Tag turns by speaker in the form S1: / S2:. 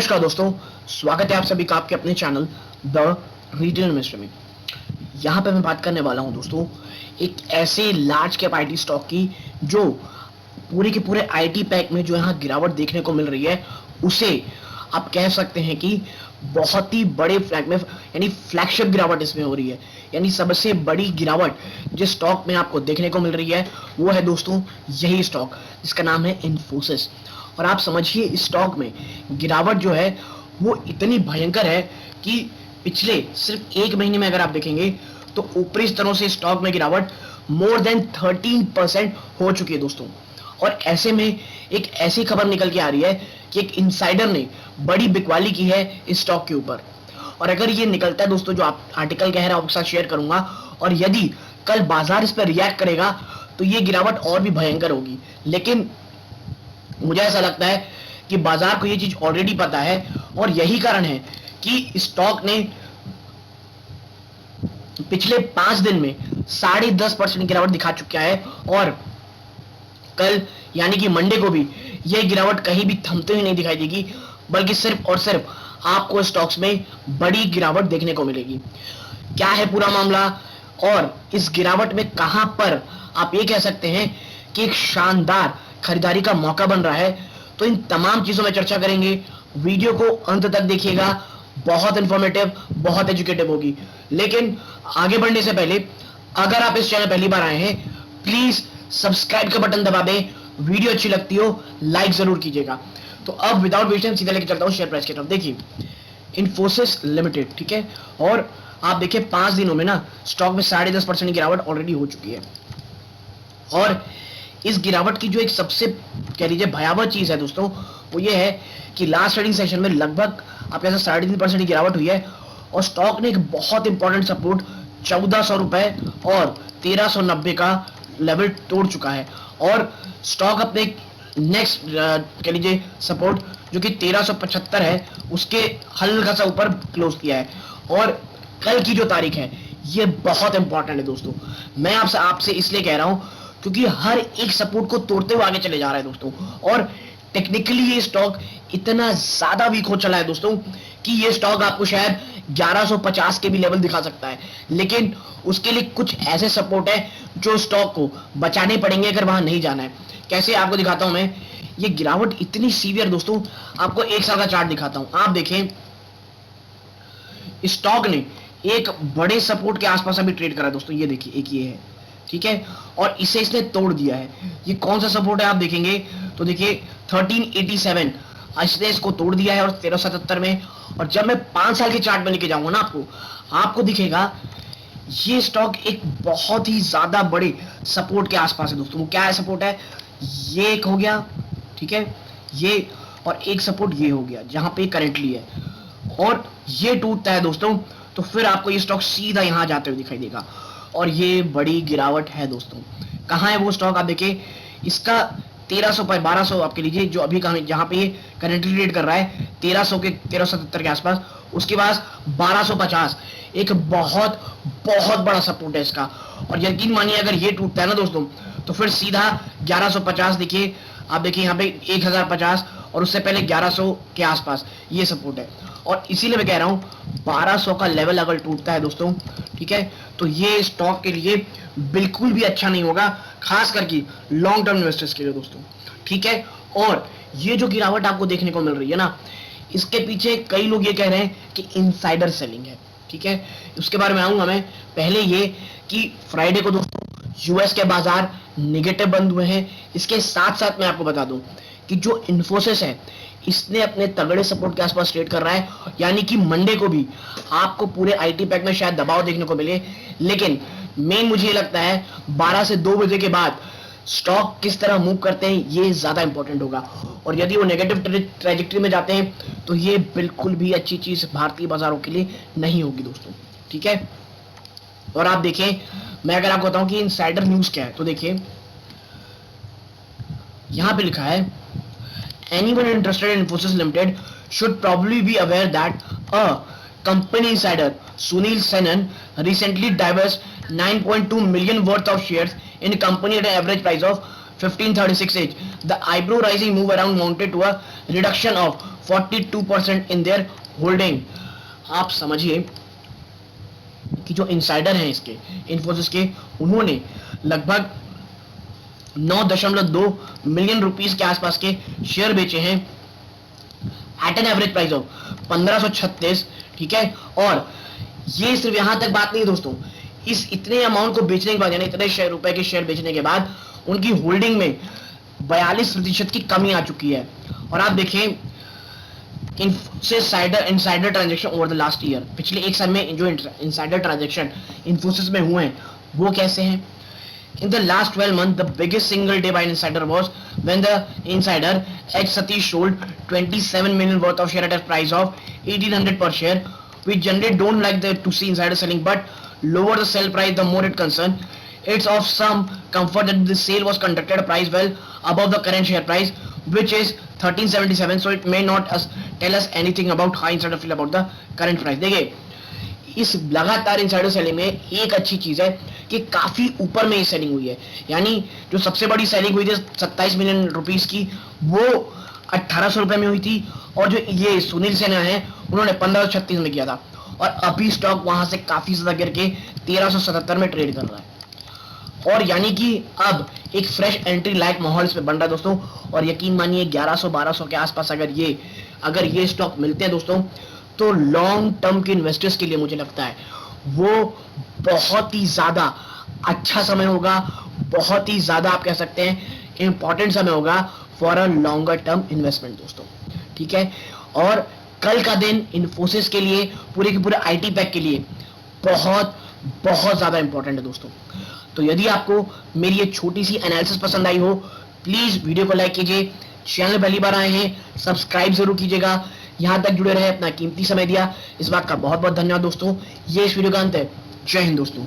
S1: नमस्कार दोस्तों, स्वागत है आप सभी का आपके अपने चैनल द रिटेल इन्वेस्टर में। यहाँ पे मैं बात करने वाला हूँ दोस्तों एक ऐसे लार्ज कैप आईटी स्टॉक की जो पूरे के पूरे आईटी पैक में जो यहाँ गिरावट देखने को मिल रही है, उसे आप कह सकते हैं कि बहुत ही बड़े फ्लैग में यानी फ्लैगशिप गिरावट इसमें हो रही है। यानी सबसे बड़ी गिरावट जिस स्टॉक में आपको देखने को मिल रही है वो है दोस्तों यही स्टॉक जिसका नाम है इन्फोसिस। और आप समझिए इस स्टॉक में गिरावट जो है वो इतनी भयंकर है कि पिछले सिर्फ एक महीने में अगर आप देखेंगे तो ऊपरी स्तरों से स्टॉक में गिरावट मोर देन 13% हो चुकी है दोस्तों। और ऐसे में एक ऐसी खबर निकल के आ रही है कि एक इनसाइडर ने बड़ी बिकवाली की है इस स्टॉक के ऊपर। और अगर ये निकलता है दोस्तों, जो आप आर्टिकल कह रहा है आपके साथ शेयर करूंगा, और यदि कल बाजार इस पर रिएक्ट करेगा तो ये गिरावट और भी भयंकर होगी। लेकिन मुझे ऐसा लगता है कि बाजार को ये चीज ऑलरेडी पता है और यही कारण है कि स्टॉक ने पिछले 5 दिन में 10.5% गिरावट दिखा चुका है। और कल यानी कि मंडे को भी यह गिरावट कहीं भी थमते हुए नहीं दिखाई देगी, बल्कि सिर्फ और सिर्फ आपको स्टॉक्स में बड़ी गिरावट देखने को मिलेगी। क्या है पूरा मामला और इस गिरावट में कहां पर आप ये कह सकते हैं कि एक शानदार खरीदारी का मौका बन रहा है, तो इन तमाम चीजों में चर्चा करेंगे। वीडियो को अंत तक देखिएगा, बहुत इंफॉर्मेटिव, बहुत एजुकेटिव होगी। लेकिन आगे बढ़ने से पहले अगर आप इस चैनल पहली बार आए हैं, प्लीज सब्सक्राइब का बटन दबा दें। वीडियो अच्छी लगती हो लाइक जरूर कीजिएगा। तो अब विदाउट वेस्टिंग सीधा लेके चलता हूं शेयर प्राइस की तरफ। देखिए इन्फोसिस लिमिटेड, ठीक है, और आप देखिए 5 दिनों में ना स्टॉक में 10.5% गिरावट ऑलरेडी हो चुकी है। और इस गिरावट की जो एक सबसे कह लीजिए भयावह चीज है दोस्तों, वो ये है कि लास्ट ट्रेडिंग सेशन में लगभग आप ऐसा 3.5% की गिरावट हुई है और स्टॉक ने एक बहुत इंपॉर्टेंट सपोर्ट 1400 रुपए और 1390 का लेवल तोड़ चुका है। और स्टॉक अपने नेक्स्ट कह लीजिए सपोर्ट जो कि 1375 है उसके हल्का सा ऊपर क्लोज किया है। और कल की जो तारीख है ये बहुत इंपॉर्टेंट है दोस्तों। मैं आपसे इसलिए कह रहा हूं क्योंकि हर एक सपोर्ट को तोड़ते हुए आगे चले जा रहा है दोस्तों। और टेक्निकली ये स्टॉक इतना ज्यादा वीक हो चला है दोस्तों कि ये स्टॉक आपको शायद 1150 के भी लेवल दिखा सकता है। लेकिन उसके लिए कुछ ऐसे सपोर्ट है जो स्टॉक को बचाने पड़ेंगे अगर वहां नहीं जाना है। कैसे आपको दिखाता हूं मैं। ये गिरावट इतनी सीवियर दोस्तों, आपको एक साल का चार्ट दिखाता हूं। आप देखें स्टॉक ने एक बड़े सपोर्ट के आसपास अभी ट्रेड करा दोस्तों। ये देखिए एक ये है, ठीक है, और इसे इसने तोड़ दिया है। ये कौन सा सपोर्ट है आप देखेंगे तो देखिए 1387 इसने इसको तोड़ दिया है और 1377 में। और जब मैं 5 साल के चार्ट में लेके जाऊंगा ना आपको दिखेगा ये स्टॉक एक बहुत ही ज्यादा बड़े सपोर्ट के आसपास है दोस्तों। वो क्या है सपोर्ट है, ये एक हो गया, ठीक है, ये, और एक सपोर्ट ये हो गया जहां पे करेंटली है। और ये टूटता है दोस्तों तो फिर आपको ये स्टॉक सीधा यहां जाते हुए दिखाई देगा। और ये बड़ी गिरावट है दोस्तों। कहां है वो स्टॉक आप देखिए, इसका 1300 पर 1200 आपके लीजिए जो अभी कहां जहां पे ये करेंटली ट्रेड कर रहा है 1300 के 1370 के आसपास। उसके बाद 1250 एक बहुत बहुत बड़ा सपोर्ट है इसका। और यकीन मानिए अगर ये टूटता है ना दोस्तों तो फिर सीधा 1150 देखिए, आप देखिए यहाँ पे 1050 और उससे पहले 1100 के आसपास ये सपोर्ट है। और इसीलिए मैं कह रहा हूँ 1200 का लेवल अगर टूटता है दोस्तों, ठीक है, तो ये स्टॉक के लिए बिल्कुल भी अच्छा नहीं होगा, खास करके लॉन्ग टर्म इन्वेस्टर्स के लिए दोस्तों, ठीक है। और ये जो गिरावट आपको देखने को मिल रही है ना, इसके पीछे कई लोग ये कह रहे हैं कि इनसाइडर सेलिंग है, ठीक है, उसके बारे में आऊंगा मैं। पहले ये कि फ्राइडे को दोस्तों यूएस के बाजार नेगेटिव बंद हुए हैं। इसके साथ साथ मैं आपको बता दूं कि जो इन्फोसिस है इसने अपने तगड़े सपोर्ट के आसपास ट्रेड कर रहा है। यानी कि मंडे को भी आपको पूरे आईटी पैक में शायद दबाव देखने को मिले। लेकिन मेन मुझे लगता है 12 से 2 बजे के बाद स्टॉक किस तरह मूव करते हैं ये ज्यादा इंपॉर्टेंट होगा। और यदि वो नेगेटिव ट्रेजेक्टरी में जाते हैं तो ये बिल्कुल भी अच्छी चीज भारतीय बाजारों के लिए नहीं होगी दोस्तों, ठीक है। और आप देखें, मैं अगर आपको बताऊं कि इनसाइडर न्यूज क्या है तो देखिए यहां पे लिखा है anyone interested in Infosys Limited should probably be aware that a company insider Sunil Senan recently divested 9.2 million worth of shares in a company at an average price of 1536 each. The eyebrow raising move around mounted to a reduction of 42% in their holding. आप समझिए कि जो insider हैं इसके इन्फोसिस के, उन्होंने लगभग 9.2 million rupees के आसपास के शेयर बेचे हैं at an average price of 1536। ठीक है, और ये सिर्फ यहां तक बात नहीं दोस्तों, इस इतने अमाउंट को बेचने के बाद, यानी इतने रुपए के शेयर बेचने के बाद उनकी होल्डिंग में 42% की कमी आ चुकी है। और आप देखें insider transaction over the last year, पिछले एक साल में जो इनसाइडर ट्रांजैक्शन इन्फोसिस में हुए हैं वो कैसे हैं। In the last 12 months, the biggest single day by an insider was when the insider H. Satish sold 27 million worth of share at a price of 1800 per share. We generally don't like to see insider selling, but lower the sell price, the more it concern. It's of some comfort that the sale was conducted at a price well above the current share price, which is 1377. So it may not tell us anything about how insider feel about the current price. देखिए, इस लगातार insider selling में एक अच्छी चीज है कि काफी ऊपर में ये सेलिंग हुई है। यानी जो सबसे बड़ी सेलिंग हुई थी 27 मिलियन रुपीस की, वो 1800 रुपए में हुई थी, और जो ये सुनील सेना है उन्होंने 1536 में किया था, और अभी स्टॉक वहां से काफी ज्यादा गिर के 1377 में ट्रेड कर रहा है। और यानी कि अब एक फ्रेश एंट्री लायक माहौल इस पे बन रहा है दोस्तों। और यकीन मानिए 1100-1200 के आसपास अगर ये स्टॉक मिलते हैं दोस्तों, तो लॉन्ग टर्म के इन्वेस्टर्स के लिए मुझे लगता है वो बहुत ही ज्यादा अच्छा समय होगा, बहुत ही ज्यादा आप कह सकते हैं इंपॉर्टेंट समय होगा for a longer term investment दोस्तों। ठीक है, और कल का दिन इन्फोसिस के लिए, पूरे के पूरे आईटी पैक के लिए बहुत बहुत ज्यादा इंपॉर्टेंट है दोस्तों। तो यदि आपको मेरी ये छोटी सी एनालिसिस पसंद आई हो, प्लीज वीडियो को लाइक कीजिए, चैनल पहली बार आए हैं सब्सक्राइब जरूर कीजिएगा, यहां तक जुड़े रहे, अपना कीमती समय दिया, इस बात का बहुत बहुत धन्यवाद दोस्तों। ये इस वीडियो का अंत है। जय हिंद दोस्तों।